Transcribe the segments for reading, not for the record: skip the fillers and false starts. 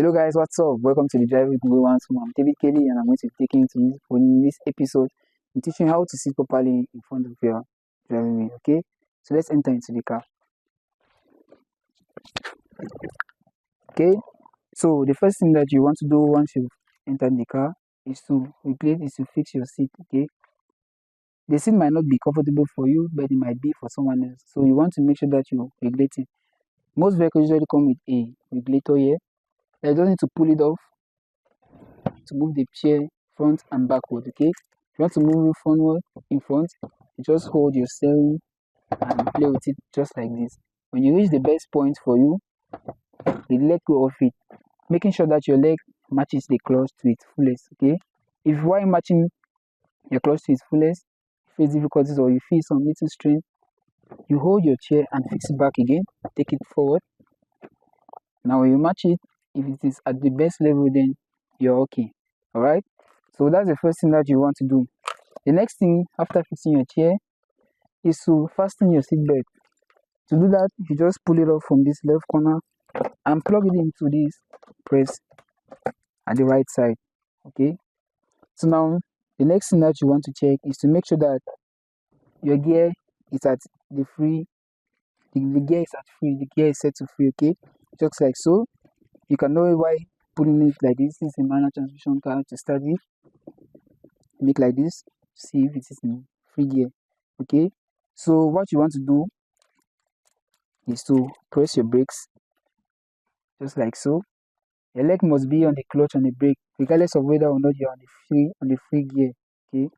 Hello guys, what's up? Welcome to the Drive with Me Once More. I'm David Kelly and I'm going to be taking you to this episode and teaching you how to sit properly in front of your driving wheel. Okay, so let's enter into the car. Okay, so the first thing that you want to do once you've entered the car is to fix your seat. Okay, the seat might not be comfortable for you, but it might be for someone else. So you want to make sure that you regulate it. Most vehicles usually come with a regulator here. You don't need to pull it off to move the chair front and backward. Okay, if you want to move it forward in front, you just hold your steering and play with it just like this. When you reach the best point for you, you let go of it, making sure that your leg matches the clutch to its fullest. Okay, if while matching your clutch to its fullest you face difficulties or you feel some little strain, you hold your chair and fix it back again, take it forward. Now when you match it, if it is at the best level, then you're okay. All right, so that's the first thing that you want to do. The next thing after fixing your chair is to fasten your seatbelt. To do that, you just pull it off from this left corner and plug it into this press at the right side. Okay, so now the next thing that you want to check is to make sure that your gear is at the free. The gear is at free. The gear is set to free. Okay, just like so. You can know why putting it like this. This is a manual transmission car. To start with, make like this, see if it is in free gear. Okay, so what you want to do is to press your brakes just like so. Your leg must be on the clutch and the brake regardless of whether or not you're on the free gear. Okay,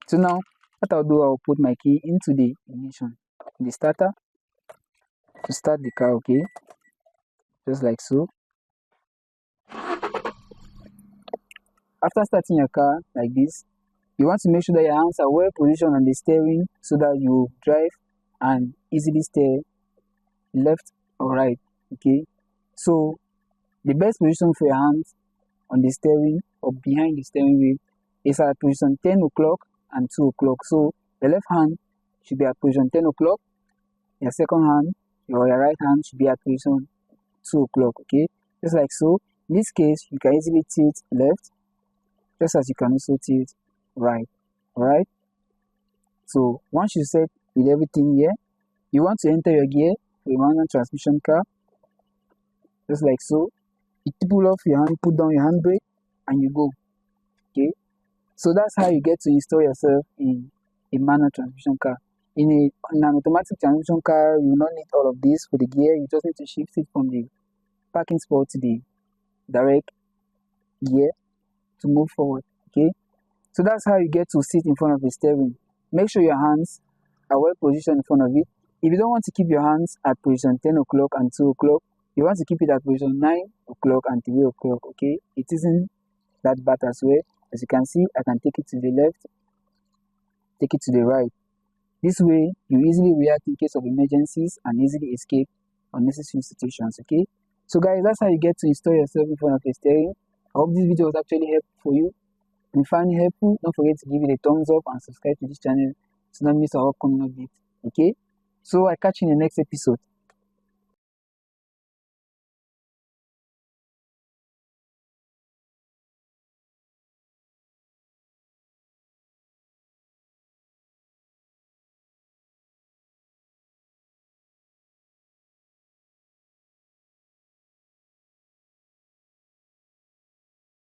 so now what I'll do, I'll put my key into the ignition, the starter, to start the car. Okay, just like so. After starting your car like this, you want to make sure that your hands are well positioned on the steering so that you drive and easily steer left or right. Okay, so the best position for your hands on the steering or behind the steering wheel is at position 10 o'clock and 2 o'clock. So the left hand should be at position 10 o'clock, your second hand or your right hand should be at position 2 o'clock. Okay, just like so. In this case, you can easily tilt left just as you can also tilt right. Alright, so once you set with everything here, you want to enter your gear for a manual transmission car just like so. You pull off your hand, put down your handbrake and you go. Okay, so that's how you get to install yourself in a manual transmission car. In an automatic transmission car, you will not need all of this for the gear. You just need to shift it from the parking spot to the direct gear to move forward. Okay, so that's how you get to sit in front of the steering. Make sure your hands are well positioned in front of it. If you don't want to keep your hands at position 10 o'clock and 2 o'clock, you want to keep it at position 9 o'clock and 3 o'clock. Okay, it isn't that bad as well. As you can see, I can take it to the left, take it to the right. This way, you easily react in case of emergencies and easily escape unnecessary situations. Okay, so guys, that's how you get to install yourself in front of the steering. I hope this video was actually helpful for you. If you find it helpful, don't forget to give it a thumbs up and subscribe to this channel to not miss our upcoming updates. Okay, so I catch you in the next episode.